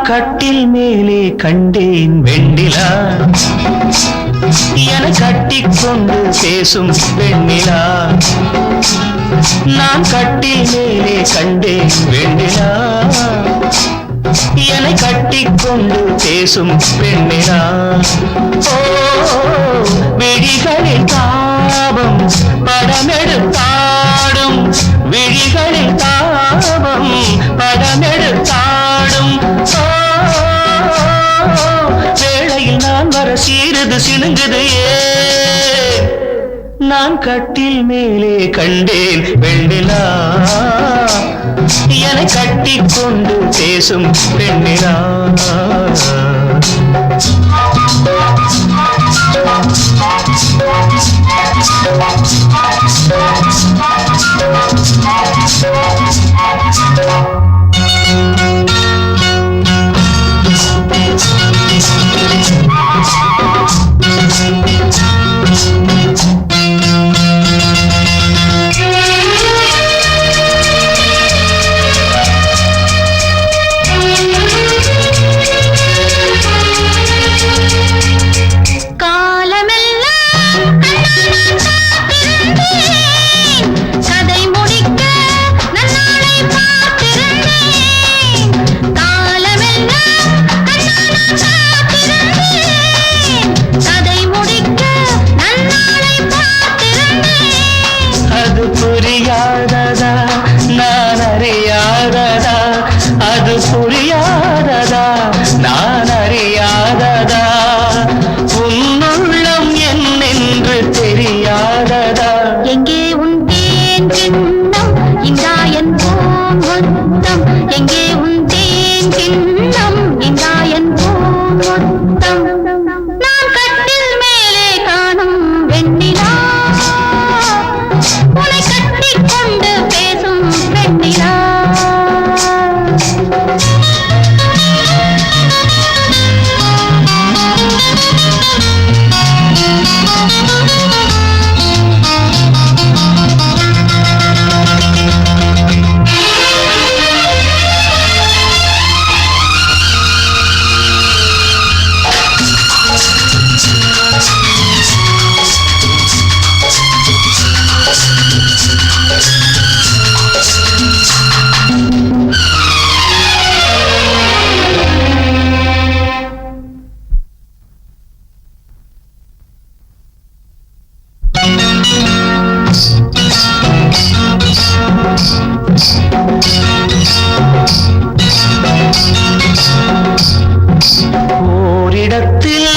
கட்டில் மேலே கண்டேன் வெண்ணிலா என கட்டிக்கொண்டு பேசும் வெண்ணிலா நான் கட்டில் மேலே கண்டேன் வெண்ணிலா என கட்டிக்கொண்டு பேசும் பெண்ணிலா ஓ விழிகளில் தாபம் படமெடுத்தாடும் விழிகளில் தாபம் படமெடுத்தாடும் வேளையில் நான் வர சீருது சினுங்குது நான் கட்டில் மேலே கண்டேன் வெண்ணிலா என கட்டிக்கொண்டு பேசும் பெண்ணிலா புரியாததா நான் அறியாததா உன்னுள்ளம் என்னென்று தெரியாததா எங்கே உன் தேன் கிண்ணம் இந்தாயன் பூமொத்தம் எங்கே உன் தேன் கிண்ணம் இந்தாயன் பூமொத்தம் நான் கட்டில் மேலே காணும் வெண்ணிலா உன்னை கட்டிக்கொண்டு பேசும் வெண்ணிலா ஓரிடத்தில்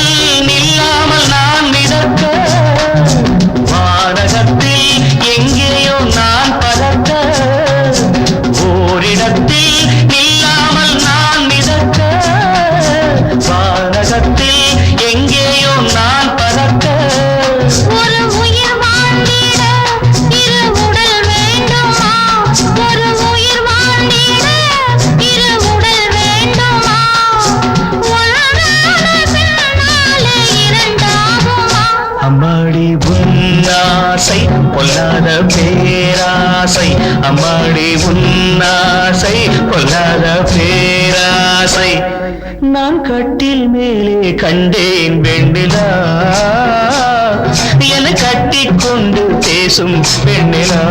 நில்லாமல் நான் மிதக்க வானகத்தில் எங்கேயோ நான் பறக்க ஓரிடத்தில் நில்லாமல் நான் மிதக்க வானகத்தில் எங்கேயோ நான் பறக்க ஒரு உயிர் வாழ்ந்திட இரு உடல் வேண்டுமா ஒரு உயிர் வாழ்ந்திட இரு உடல் வேண்டுமா அம்மாடி உன்னாசை பொல்லாத பேராசை அம்மாடி உன்னாசை பொல்லாத பேராசை நான் கட்டில் மேலே கண்டேன் வெண்ணிலா என கட்டிக்கொண்டு பேசும் பெண்ணிலா